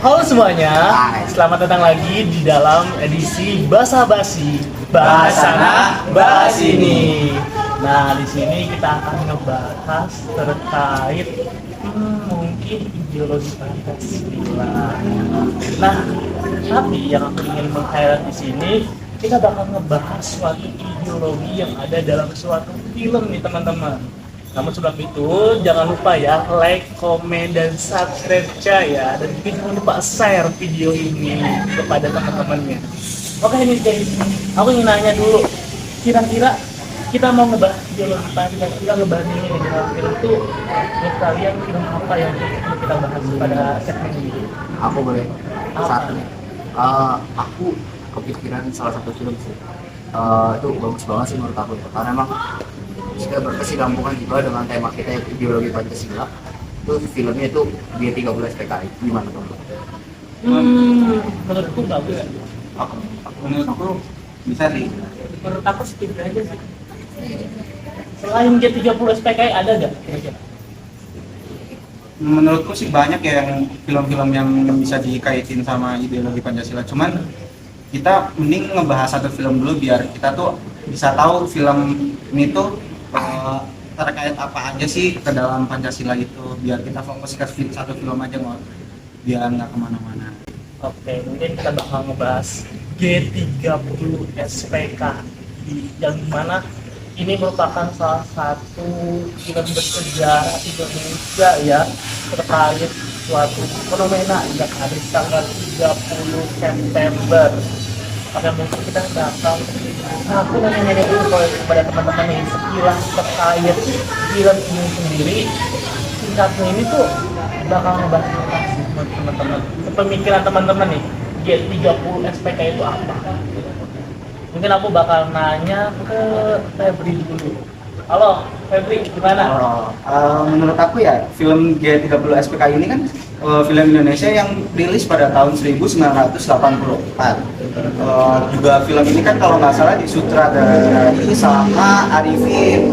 Halo semuanya, selamat datang lagi di dalam edisi Basa Basi, bahas sana, bahas ini. Nah, di sini kita akan ngebahas terkait mungkin ideologi Pancasila. Nah, tapi yang aku ingin meng-highlight di sini, kita bakal ngebahas suatu ideologi yang ada dalam suatu film nih teman-teman. Namun sebelum itu, jangan lupa ya like, komen, dan subscribe ya. Dan juga jangan lupa share video ini kepada teman-temannya. Oke nih guys, aku ingin nanya dulu, kira-kira kita mau ngebahas ideologi Pancasila, ngebandingin dengan film itu, menurut kalian film apa yang kita bahas pada segmen ini? Aku boleh satu nih. Aku kepikiran salah satu film sih. Itu bagus banget sih menurut aku ya. Karena emang sudah berkesinambungan juga dengan tema kita yang ideologi Pancasila. Itu filmnya itu G30 PKI. Gimana tuh? Menurutku bagus. Menurut aku bisa sih. Menurut aku sedikit aja sih. Selain G30 SPKI ada nggak? Menurutku sih banyak ya yang film-film yang bisa dikaitin sama ideologi Pancasila. Cuman kita mending ngebahas satu film dulu biar kita tuh bisa tahu film ini tuh terkait apa aja sih ke dalam Pancasila itu. Biar kita fokus ke satu film aja, biar nggak kemana-mana. Oke, mungkin kita bakal ngebahas G30 SPKI yang dimana ini merupakan salah satu film bersejarah Indonesia ya terkait suatu fenomena yang ada di tanggal 30 September. Oke, mungkin kita bakal aku nanya dulu kepada teman-teman nih sekilas terkait film ini sendiri. Singkatnya ini tuh bakal ngebahas apa sih buat teman-teman? Pemikiran teman-teman nih, G30 SPK itu apa? Mungkin aku bakal nanya ke Febri dulu. Halo, Febri, gimana? Menurut aku ya, film G30 SPKI ini kan film Indonesia yang rilis pada tahun 1984. Juga film ini kan kalau nggak salah disutradarai sama Bapak Arifin,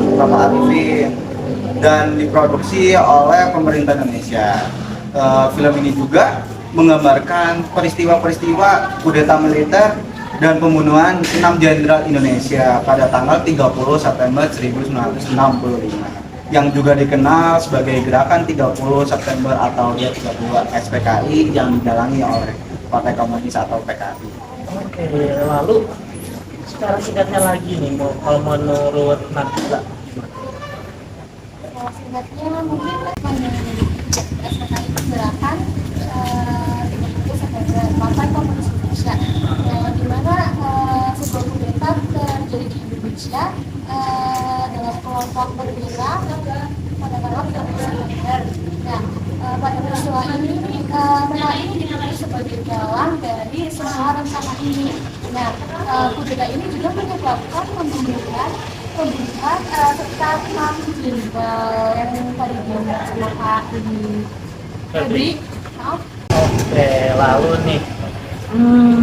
dan diproduksi oleh pemerintah Indonesia. Film ini juga menggambarkan peristiwa-peristiwa kudeta militer dan pembunuhan 6 jenderal Indonesia pada tanggal 30 September 1965 yang juga dikenal sebagai Gerakan 30 September atau G30 SPKI yang didalangi oleh Partai Komunis atau PKI. Oke, lalu secara singkatnya lagi nih, kalau menurut Nabila. Singkatnya mungkin pandangan dari SPKI itu gerakan 30 September Partai Komunis Indonesia, di mana sebuah kudeta terjadi di Indonesia dengan kelompok berbeda pada tanggal 30 September. Nah, pada peristiwa ini dinilai sebagai jalan dari semua rencana ini. Nah, kudeta ini juga menyebabkan pembunuhan sekitar 6 jenderal yang tadi diundang sama Pak Febri. Oke, lalu nih,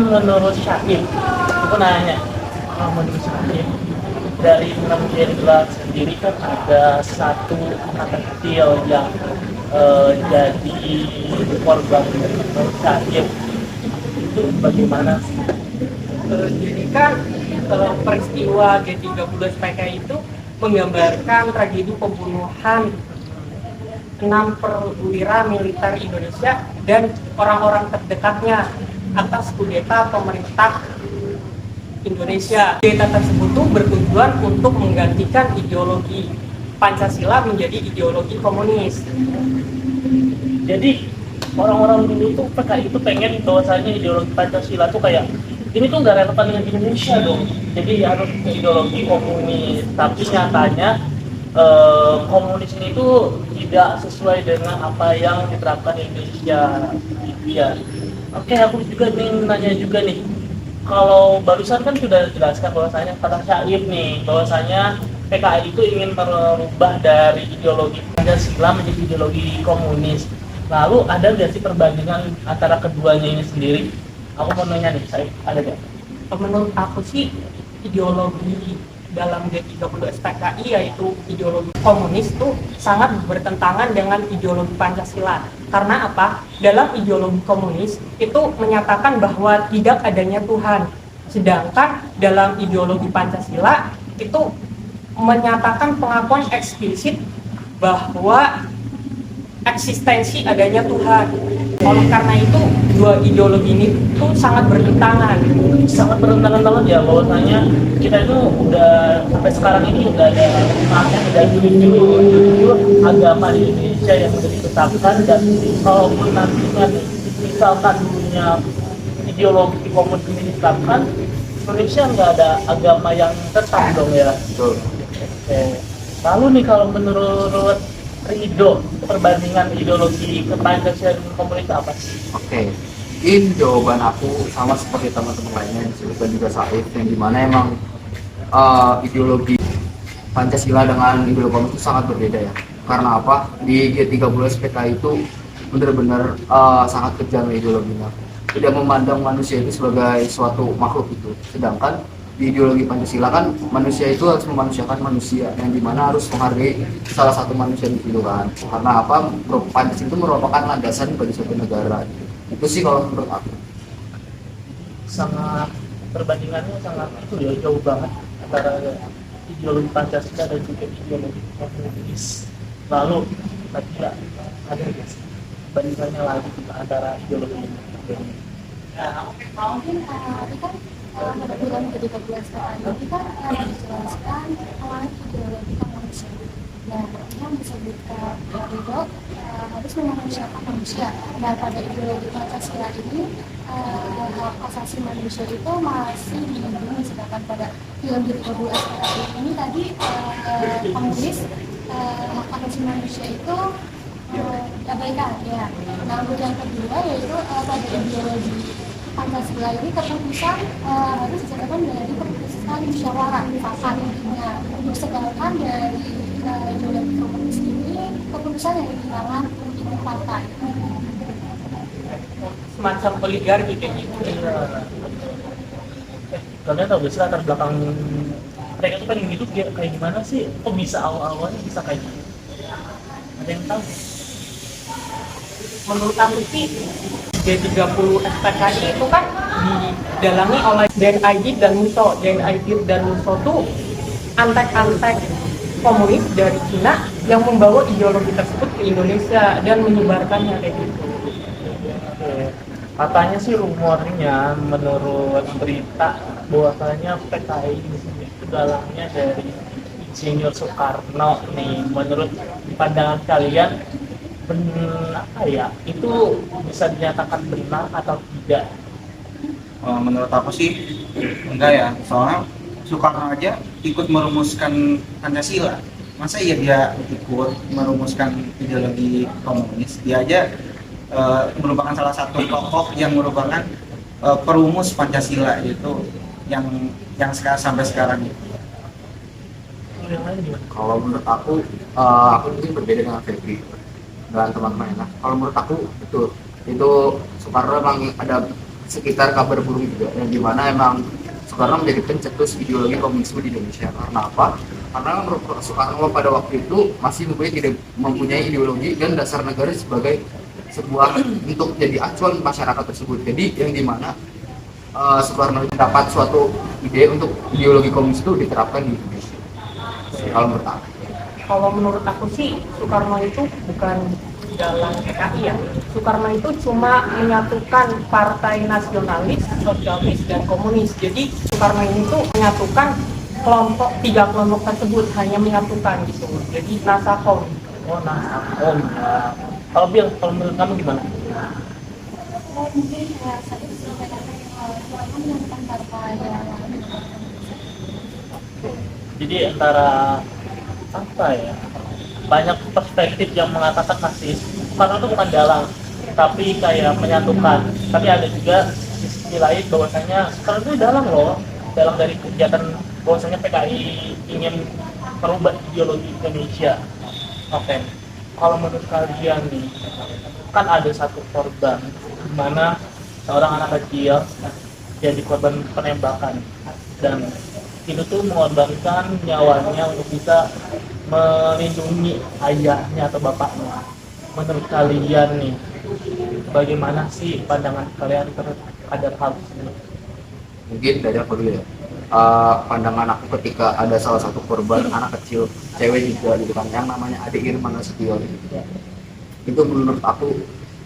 menurut Syahid, aku nanya, menurut Syahid, dari 6 jenderal sendiri kan ada satu anak kecil yang jadi korban. Menurut Syahid, itu bagaimana sih? Jadi kan kalau peristiwa G30 SPKI itu menggambarkan tragedi pembunuhan 6 perwira militer Indonesia dan orang-orang terdekatnya atas kudeta pemerintah Indonesia. Kudeta tersebut tuh bertujuan untuk menggantikan ideologi Pancasila menjadi ideologi komunis. Jadi orang-orang dulu tuh PKI itu pengen bahwasanya ideologi Pancasila tuh kayak ini tuh nggak relevan dengan Indonesia dong. Jadi harus ideologi komunis. Tapi nyatanya komunis ini tuh tidak sesuai dengan apa yang diterapkan di Indonesia. Iya. Oke, aku juga ingin nanya juga nih. Kalau barusan kan sudah dijelaskan bahwasanya kata Syahid nih, bahwasanya PKI itu ingin merubah dari ideologi Pancasila menjadi ideologi komunis. Lalu ada nggak sih perbandingan antara keduanya ini sendiri? Aku mau nanya nih, saya ada nggak? Menurut aku sih ideologi dalam G30 SPKI, yaitu ideologi komunis, itu sangat bertentangan dengan ideologi Pancasila. Karena apa? Dalam ideologi komunis itu menyatakan bahwa tidak adanya Tuhan. Sedangkan dalam ideologi Pancasila itu menyatakan pengakuan eksplisit bahwa eksistensi adanya Tuhan. Oleh karena itu, dua ideologi ini tuh sangat bertentangan. Sangat bertentangan banget ya, bahwasanya kita itu udah sampai sekarang ini udah ada tujuh agama di Indonesia yang sudah ditetapkan, dan kalaupun nantinya misalkan dulunya ideologi komunis ini ditetapkan, Indonesia nggak ada agama yang tetap dong ya. Betul. Oke. Lalu nih, kalau menurut Ridho, perbandingan ideologi Pancasila dan komunis apa sih? Oke, mungkin jawaban aku sama seperti teman-teman lainnya yang disebutkan juga Saif, yang dimana emang ideologi Pancasila dengan ideologi komunis itu sangat berbeda ya. Karena apa? Di G30 SPKI itu benar-benar sangat kejam ideologinya. Tidak memandang manusia itu sebagai suatu makhluk itu. Sedangkan di ideologi Pancasila kan manusia itu harus memanusiakan manusia, yang dimana harus menghargai salah satu manusia individu kan. Karena apa? Pancasila itu merupakan landasan bagi suatu negara. Itu sih kalau menurut aku. Sangat perbandingannya sangat itu ya, jauh banget antara ideologi Pancasila dan juga ideologi komunis. Lalu tadi ya, ada nggak sih perbandingannya lagi antara ideologi ini? Mungkin tadi kan pada bulan ke-13 sekarang ini kan dijelaskan awalnya ideologi komunis. Nah, yang disebutkan Ridho harus memanusiakan manusia. Nah, pada ideologi Pancasila ini hak asasi manusia itu masih dilindungi, sedangkan pada ideologi SPKI ini tadi komunis hak asasi manusia itu diabaikan ya. Nah, yang kedua yaitu pada ideologi Pancasila ini keputusan harus dijadikan dari keputusan musyawarah mufakat. Nah, sedangkan dari ideologi komunis ini keputusan yang di tangan pimpinan partai. Semacam oligarki kayak gitu. Kalian tahu gak sih latar belakang mereka tuh pengen hidup kayak gimana sih? Kok bisa awal-awalnya bisa kayak gitu? Ada yang tahu? Menurut aku sih G30 SPKI itu kan didalangi oleh Den Aidit dan Musso. Den Aidit dan Musso tuh antek-antek komunis dari Cina yang membawa ideologi tersebut ke Indonesia dan menyebarkannya kayak gitu. Oke. Katanya sih rumornya menurut berita bahwasanya PKI di sini itu dalangnya dari Insinyur Soekarno nih. Menurut pandangan kalian, apa ya, itu bisa dinyatakan benar atau tidak? Menurut aku sih enggak ya, soalnya Soekarno aja ikut merumuskan Pancasila. Masa iya dia ikut merumuskan ideologi komunis? Dia aja merupakan salah satu tokoh yang merupakan perumus Pancasila, itu yang sampai sekarang itu. Yang lain gimana? Kalau menurut aku mungkin berbeda dengan Febri dan teman-teman. Nah, kalau menurut aku betul, itu Soekarno emang ada sekitar kabar burung juga, yang dimana emang Soekarno menjadi pencetus ideologi komunisme di Indonesia. Karena apa? Karena menurut Soekarno pada waktu itu masih mempunyai ideologi dan dasar negara sebagai sebuah untuk jadi acuan masyarakat tersebut. Jadi yang dimana Soekarno dapat suatu ide untuk ideologi komunis itu diterapkan di Indonesia. Kalau menurut aku. Kalau menurut aku sih Soekarno itu bukan dalam PKI ya. Soekarno itu cuma menyatukan partai nasionalis, sosialis, dan komunis. Jadi Soekarno ini tuh menyatukan tiga kelompok tersebut, hanya menyatukan gitu. Jadi Nasakom. Oh, Nasakom ya. Kalau menurut kamu gimana? Mungkin saya bisa katakan Soekarno menyatukan partai yang lain. Jadi antara apa ya, banyak perspektif yang mengatakan masih Soekarno itu bukan dalang, tapi kayak menyatukan. Tapi ada juga di sisi lain bahwasanya Soekarno itu dalang loh, dalang dari kegiatan bahwasanya PKI ingin merubah ideologi Indonesia. Oke. Kalau menurut kalian nih, kan ada satu korban di mana seorang anak kecil jadi korban penembakan, dan itu tuh mengorbankan nyawanya untuk bisa melindungi ayahnya atau bapaknya. Menurut kalian nih, bagaimana sih pandangan kalian terhadap hal ini? Mungkin dari aku dulu ya. Pandangan aku ketika ada salah satu korban anak kecil cewek juga gitu kan, yang namanya Ade Irman Nasution, itu menurut aku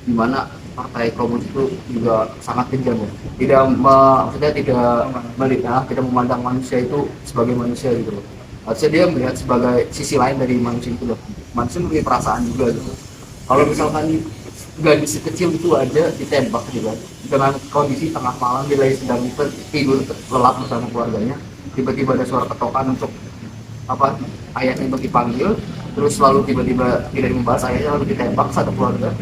dimana partai komunis itu juga sangat kejam ya. Maksudnya tidak memandang manusia itu sebagai manusia gitu loh. Harusnya dia melihat sebagai sisi lain dari manusia itu loh. Manusia memiliki perasaan juga gitu. Kalau misalkan gadis kecil itu aja ditembak gitu kan, dengan kondisi tengah malam dia lagi sedang tidur lelap bersama keluarganya, tiba-tiba ada suara ketokan untuk ayahnya untuk dipanggil, terus lalu tiba-tiba tidak membahas ayahnya, lalu ditembak satu keluarga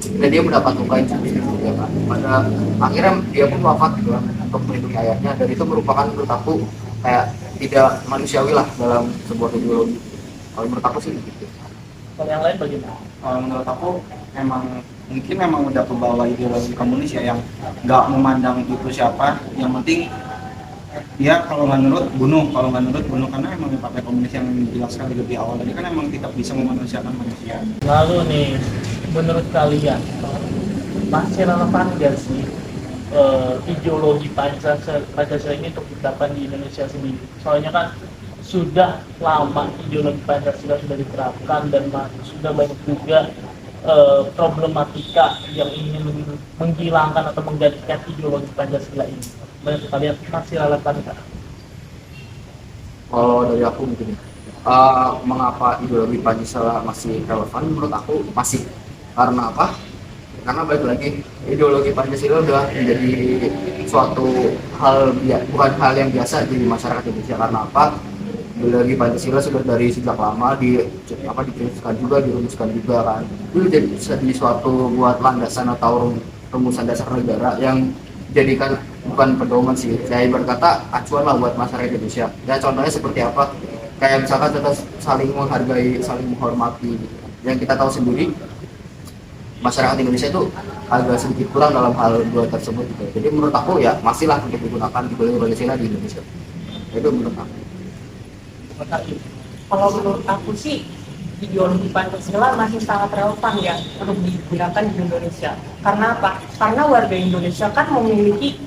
dan dia mendapat luka yang cukup serius ya kan. Pada akhirnya dia pun wafat gitu kan, untuk melindungi ayahnya, dan itu merupakan menurut aku kayak tidak manusiawi lah dalam sebuah ideologi. Kalau menurut aku sih gitu. Kalau yang lain bagaimana? Kalau menurut aku memang udah kebawa ideologi komunis ya, yang nggak memandang itu siapa, yang penting dia kalau nggak nurut bunuh, karena emang partai komunis yang jelas sekali lebih awal tadi kan emang tidak bisa memanusiakan manusia. Lalu nih, menurut kalian masih relevan gak sih ideologi Pancasila ini untuk diterapkan di Indonesia sendiri? Soalnya kan sudah lama ideologi Pancasila sudah diterapkan dan sudah banyak juga problematika yang ingin menghilangkan atau menggantikan ideologi Pancasila ini. Menurut kalian masih relevan nggak? Kalau dari aku mungkin mengapa ideologi Pancasila masih relevan? Menurut aku masih. Karena apa? Karena balik lagi, ideologi Pancasila udah menjadi suatu hal bukan hal yang biasa di masyarakat Indonesia. Karena apa? Ideologi Pancasila sudah dari sejak lama dicetuskan juga, dirumuskan juga kan. Itu jadi suatu buat landasan atau rumusan dasar negara yang jadikan bukan pedoman sih, saya berkata acuan lah buat masyarakat Indonesia. Ya contohnya seperti apa? Kayak misalkan kita saling menghargai, saling menghormati. Yang kita tahu sendiri, masyarakat Indonesia itu agak sedikit kurang dalam hal dua tersebut gitu. Jadi menurut aku ya masih lah untuk digunakan ideologi Pancasila di Indonesia. Itu menurut aku. Kalau menurut aku sih ideologi Pancasila masih sangat relevan ya untuk digunakan di Indonesia. Karena apa? Karena warga Indonesia kan memiliki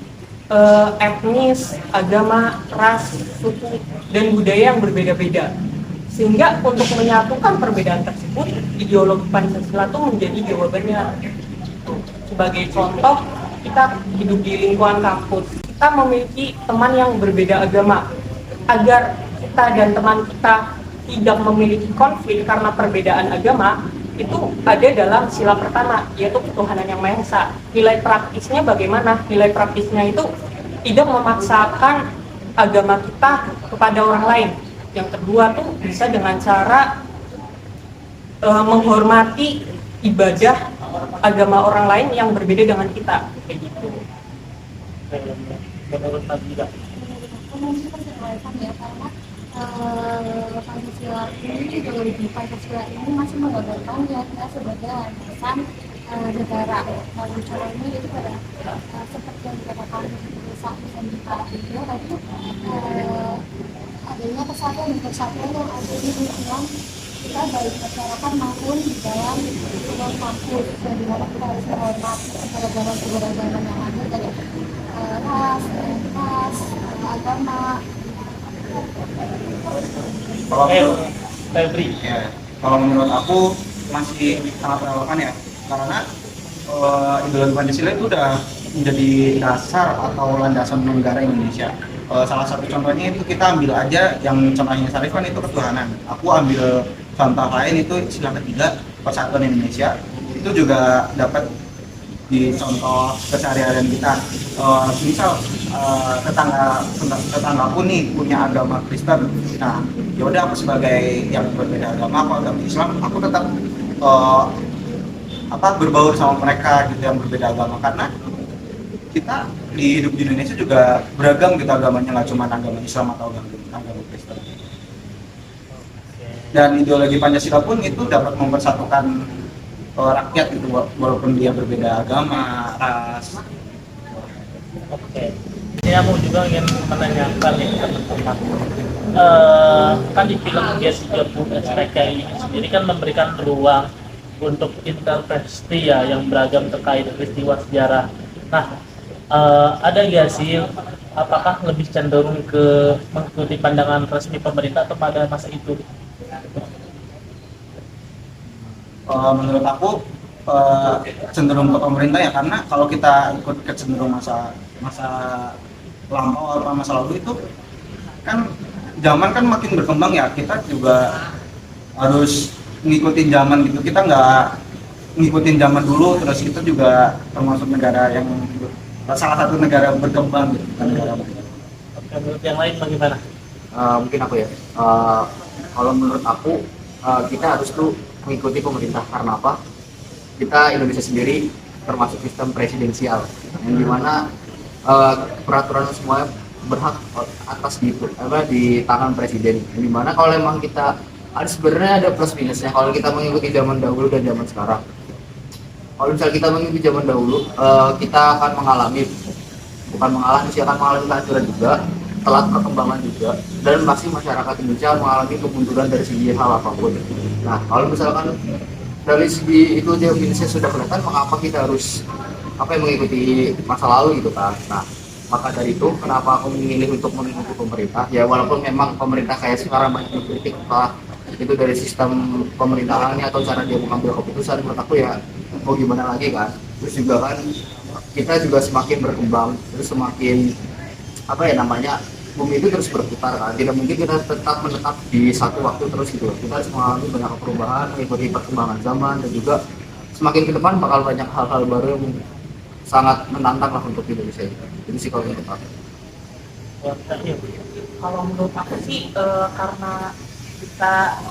etnis, agama, ras, suku, dan budaya yang berbeda-beda. Sehingga untuk menyatukan perbedaan tersebut, ideologi Pancasila itu menjadi jawabannya. Sebagai contoh, kita hidup di lingkungan kampus. Kita memiliki teman yang berbeda agama. Agar kita dan teman kita tidak memiliki konflik karena perbedaan agama, itu ada dalam sila pertama, yaitu ketuhanan yang Maha Esa. Nilai praktisnya bagaimana? Nilai praktisnya itu tidak memaksakan agama kita kepada orang lain. Yang kedua tuh bisa dengan cara menghormati ibadah agama orang lain yang berbeda dengan kita, kayak gitu. Menurut Nabila, Mungkin masih relevan ya, karena Pancasila ini, ideologi Pancasila ini masih menggambarkan ya sebagai landasan negara. Pancasila ini itu pada seperti yang dikatakan saat kita video tadi, adanya kesatuan dan persatuan yang ada di lingkungan kita, baik masyarakat maupun di dalam lingkungan kampus, dan di mana kita harus menghormati keberagaman yang ada dari ras, agama. Febri, Ya, kalau menurut aku masih sangat relevan ya, karena ideologi Pancasila itu udah menjadi dasar atau landasan negara Indonesia. Salah satu contohnya itu kita ambil aja yang contohnya Sarif kan itu ketuhanan. Aku ambil contoh lain itu sila ketiga, persatuan Indonesia. Itu juga dapat di contoh keseharian kita. Misal tetanggaku nih punya agama Kristen. Nah, yaudah aku sebagai yang berbeda agama, aku agama Islam, aku tetap berbaur sama mereka gitu yang berbeda agama, karena kita hidup di Indonesia juga beragam gitu agamanya, nggak cuma agama Islam atau agama Kristen. Dan ideologi Pancasila pun itu dapat mempersatukan rakyat gitu, walaupun dia berbeda agama, ras. oke. Saya mau juga ingin menanyakan nih ke teman-teman. Kan di film G30 SPKI ini sendiri kan memberikan ruang untuk interpretasi ya yang beragam terkait peristiwa sejarah. Nah, ada nggak sih apakah lebih cenderung ke mengikuti pandangan resmi pemerintah atau pada masa itu? Menurut aku cenderung ke pemerintah ya, karena kalau kita ikut kecenderung masa lampau atau masa lalu itu kan zaman kan makin berkembang ya, kita juga harus ngikutin zaman gitu. Kita nggak ngikutin zaman dulu, terus kita juga termasuk negara yang salah satu negara berkembang gitu, bukan negara berkembang. Oke, menurut yang lain bagaimana? Mungkin aku ya, kalau menurut aku kita harus tuh mengikuti pemerintah. Karena apa? Kita Indonesia sendiri termasuk sistem presidensial yang dimana peraturan semuanya berhak atas di tangan presiden. Yang dimana kalau memang kita sebenarnya ada plus minusnya kalau kita mengikuti zaman dahulu dan zaman sekarang. Kalau misalnya kita mengikuti zaman dahulu, kita akan mengalami kehancuran juga, telat perkembangan juga, dan pasti masyarakat Indonesia mengalami kemunduran dari segi hal apapun. Nah, kalau misalkan dari segi itu aja minusnya sudah kelihatan, mengapa kita harus mengikuti masa lalu gitu kan? Nah, maka dari itu kenapa aku memilih untuk mengikuti pemerintah? Ya walaupun memang pemerintah kayak sekarang banyak dikritik itu dari sistem pemerintahannya atau cara dia mengambil keputusan, menurut aku ya mau gimana lagi kan. Terus juga kan kita juga semakin berkembang, terus semakin bumi itu terus berputar kan, tidak mungkin kita tetap menetap di satu waktu terus gitu. Kita harus mengalami banyak perubahan, mengikuti perkembangan zaman, dan juga semakin ke depan bakal banyak hal-hal baru yang sangat menantang lah untuk Indonesia. Jadi sih kalau menurut aku. Kalau menurut aku sih karena kita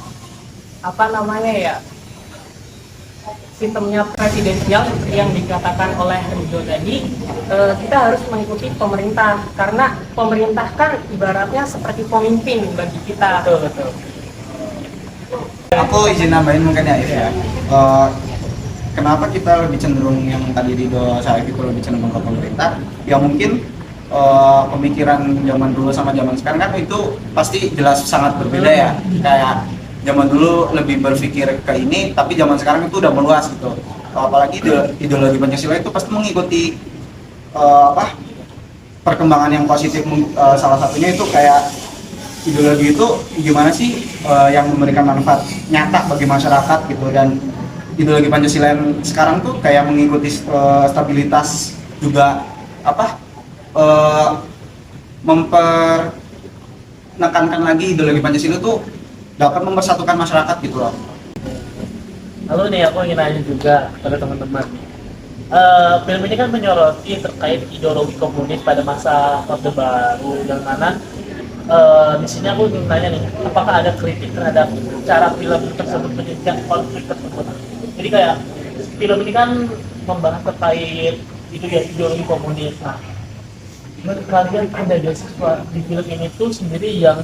sistemnya presidensial seperti yang dikatakan oleh Ridho tadi, kita harus mengikuti pemerintah karena pemerintah kan ibaratnya seperti pemimpin bagi kita. Betul. Aku izin nambahin mungkin ya, If, ya. Kenapa kita lebih cenderung yang tadi Ridho saya itu lebih cenderung ke pemerintah? Ya mungkin pemikiran zaman dulu sama zaman sekarang kan itu pasti jelas sangat berbeda ya. Kayak zaman dulu lebih berpikir ke ini, tapi zaman sekarang itu udah meluas gitu. Apalagi ideologi Pancasila itu pasti mengikuti perkembangan yang positif. Salah satunya itu kayak ideologi itu gimana sih yang memberikan manfaat nyata bagi masyarakat gitu. Dan ideologi Pancasila yang sekarang tuh kayak mengikuti stabilitas juga mempernekankan lagi ideologi Pancasila tuh dapat mempersatukan masyarakat gitu loh. Lalu nih aku ingin nanya juga pada teman-teman. Film ini kan menyoroti terkait ideologi komunis pada masa Orde Baru, yang mana di sini aku ingin nanya nih, apakah ada kritik terhadap cara film tersebut menjelaskan konflik tersebut? Jadi kayak film ini kan membahas terkait itu ya ideologi komunis. Nah, menurut kalian ada sesuatu di film ini tuh sendiri yang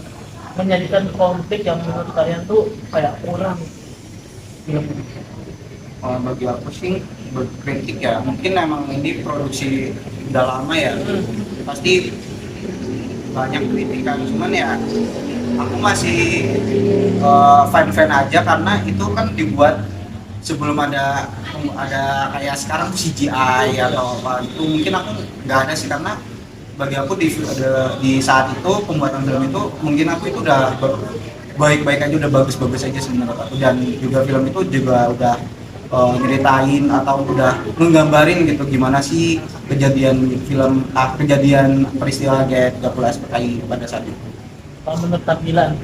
menjadikan konflik yang menurut kalian tuh kayak kurang film ini? Bagi aku sih berkritik ya, mungkin emang ini produksi udah lama ya, pasti banyak kritikan, cuman ya aku masih fan aja karena itu kan dibuat sebelum ada kayak sekarang CGI atau apa itu. Mungkin aku nggak ada sih, karena bagi aku di saat itu pembuatan film itu mungkin aku itu udah baik-baik aja, udah bagus-bagus aja sebenarnya aku. Dan juga film itu juga udah nyeritain atau udah menggambarin gitu gimana sih kejadian peristiwa G30 SPKI pada saat itu. Kalau menurut tampilan?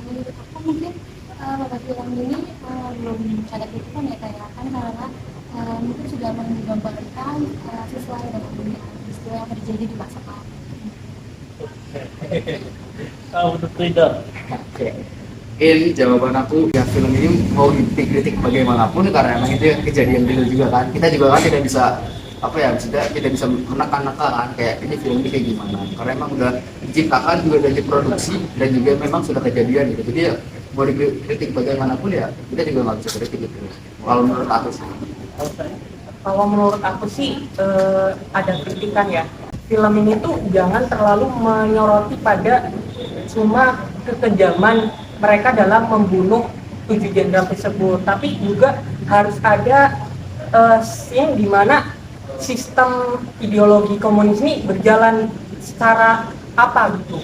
Menurut aku mungkin pada film ini belum ada kritikan ya, kayak kan karena mungkin sudah menggambarkan sesuai dengan peristiwa yang terjadi di masa lalu. Menurut Ridho? Ini jawaban aku, ya film ini mau dikritik bagaimanapun karena emang itu kejadian dulu juga kan. Kita juga kan tidak bisa tidak bisa menekan-nekan kan kayak ini film ini kayak gimana, karena emang udah diciptakan juga udah diproduksi dan juga memang sudah kejadian gitu. Jadi ya mau dikritik bagaimanapun ya kita juga nggak bisa kritik gitu. Kalau menurut aku sih. Kalau menurut aku sih ada kritikan ya. film ini tuh jangan terlalu menyoroti pada cuma kekejaman mereka dalam membunuh 7 jenderal tersebut, tapi juga harus ada scene di mana sistem ideologi komunis ini berjalan secara apa gitu.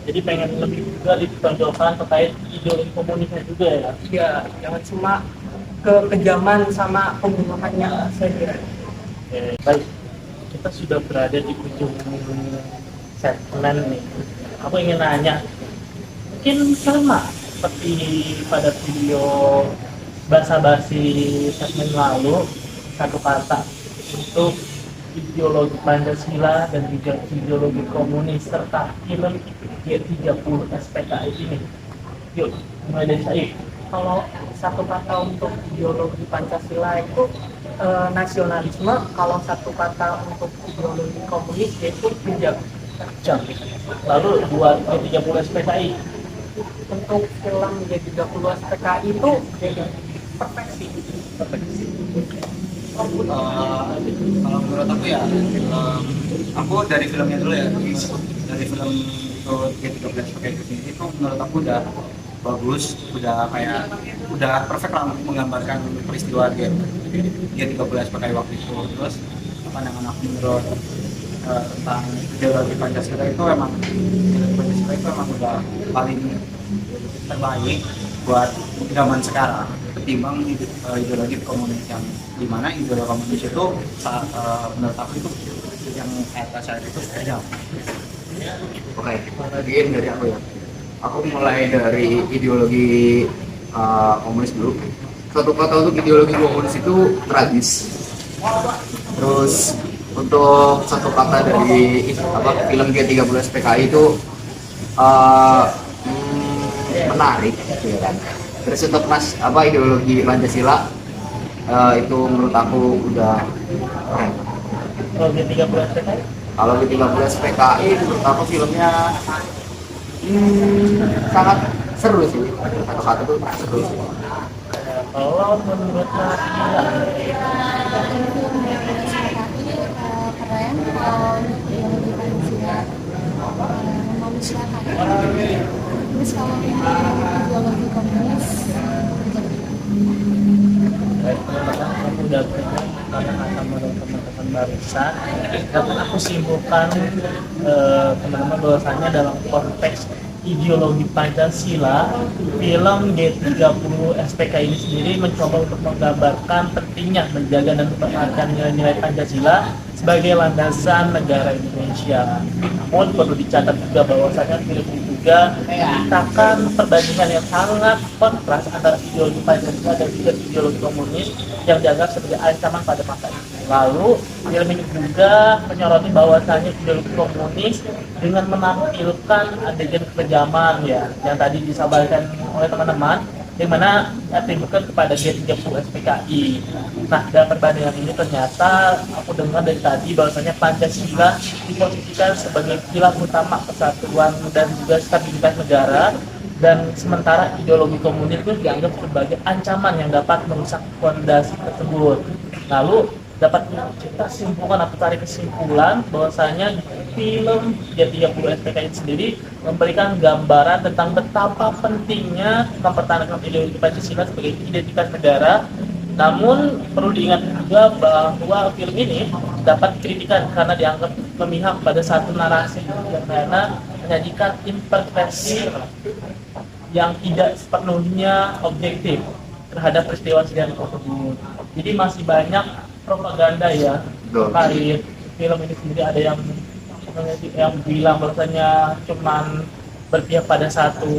Jadi pengen lebih juga ditonjolkan terkait ideologi komunisnya juga ya. Iya, jangan cuma kekejaman sama pembunuhannya saja. Oke, baik. Kita sudah berada di ujung segmen nih. Aku ingin nanya, mungkin sama seperti pada video basa-basi segmen lalu, satu kata untuk ideologi Pancasila dan juga ideologi komunis serta film G30 SPKI ini. Yuk, mulai dari saya. Kalau satu kata untuk ideologi Pancasila itu nasionalisme, kalau satu kata untuk ideologi komunis yaitu kejam. Lalu buat G30 SPKI, Untuk film G30 SPKI itu jadi perfeksi. Kalau menurut aku ya, aku dari filmnya dulu ya. Dari film itu G13 pakai ini itu menurut aku udah bagus, udah perfect lah untuk menggambarkan peristiwa G13 pakai waktu itu. Terus pandangan aku menurut tentang ideologi Pancasila itu emang udah paling terbaik buat zaman sekarang ketimbang ideologi komunis, yang dimana ideologi komunis itu menurut aku itu yang kata saya itu kejam. Oke, bagian dari aku ya. Aku mulai dari ideologi komunis dulu. Satu kata untuk ideologi komunis itu tragis. Terus untuk satu kata dari film G30 SPKI itu menarik, ya kan. Terus untuk ideologi Pancasila itu menurut aku udah keren. kalau G30 SPKI, Kalau G30 SPKI menurut aku filmnya sangat seru sih. Satu kata itu seru sih. kalau menurut Nabila, Keren kalau ideologi Pancasila memanusiakan. Terus kalau ideologi komunis baik teman-teman, kamu udah dengar kata-kata menurut teman-teman barusan. Dapat aku simpulkan teman-teman bahwasanya dalam konteks ideologi Pancasila, film G30 SPK ini sendiri mencoba untuk menggambarkan pentingnya menjaga dan mempertahankan nilai-nilai Pancasila sebagai landasan negara Indonesia. Namun perlu dicatat juga bahwasanya film ini juga menciptakan perbandingan yang sangat kontras antara ideologi Pancasila dan juga ideologi komunis yang dianggap sebagai ancaman pada masa ini. Lalu film ini juga menyoroti bahwasanya ideologi komunis dengan menampilkan adegan kekejaman ya yang tadi disampaikan oleh teman-teman, yang mana atribusikan kepada G30 SPKI. Nah, dalam perbandingan ini ternyata aku dengar dari tadi bahwasanya Pancasila diposisikan sebagai pilar utama kesatuan dan juga stabilitas negara, dan sementara ideologi komunis itu dianggap sebagai ancaman yang dapat merusak fondasi tersebut. Lalu dapat kita simpulkan atau tarik kesimpulan bahwasanya film G30 SPKI sendiri memberikan gambaran tentang betapa pentingnya mempertahankan ideologi Pancasila sebagai identitas negara. Namun perlu diingat juga bahwa film ini dapat dikritikan karena dianggap memihak pada satu narasi yang mana menyajikan interpretasi yang tidak sepenuhnya objektif terhadap peristiwa sejarah tersebut. Jadi masih banyak propaganda ya terkait film ini sendiri. Ada yang bilang bahwasanya cuman berpihak pada satu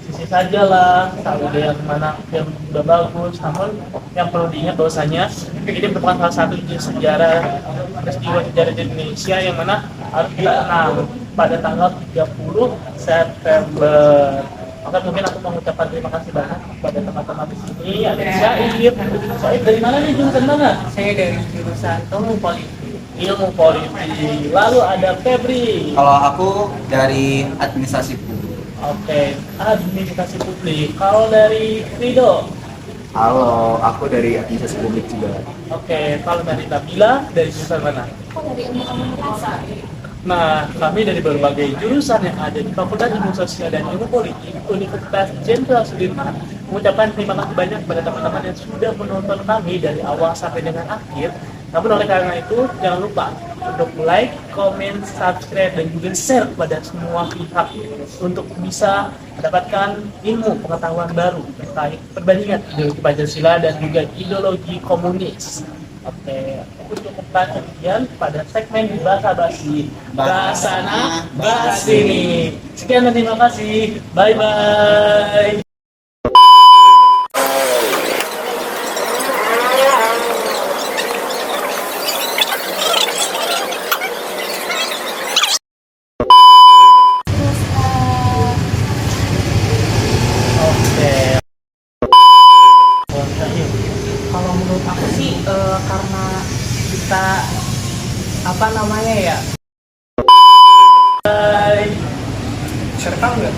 sisi saja lah, ada yang mana film udah bagus. Namun yang perlu diingat bahwasanya ini merupakan salah satu peristiwa sejarah di Indonesia yang mana harus kita kenal pada tanggal 30 September. Maka mungkin aku mengucapkan terima kasih banyak kepada teman-teman di sini. Ada Syaib. Syaib dari mana nih, jurusan mana? Saya dari jurusan ilmu politik. Ilmu politik. Lalu ada Febri. Kalau aku dari administrasi publik. Oke, administrasi publik. Kalau dari Rido, Halo, aku dari administrasi publik juga. Oke, kalau dari Nabila dari jurusan mana? Aku dari ilmu komunikasi. Nah, kami dari berbagai jurusan yang ada di Fakultas Ilmu Sosial dan Ilmu Politik Universitas Jenderal Sudirman mengucapkan terima kasih banyak kepada teman-teman yang sudah menonton kami dari awal sampai dengan akhir. Namun oleh karena itu, jangan lupa untuk like, comment, subscribe, dan juga share kepada semua pihak untuk bisa mendapatkan ilmu pengetahuan baru terkait perbandingan ideologi Pancasila dan juga ideologi komunis. Oke, aku cukupkan sekian pada segmen di Bahasa Basi. Bahasana, bahas ini. Sekian dan terima kasih. Bye-bye. Terus Oke. Kalau menurut aku sih karena kita apa namanya ya, Bye. serta nggak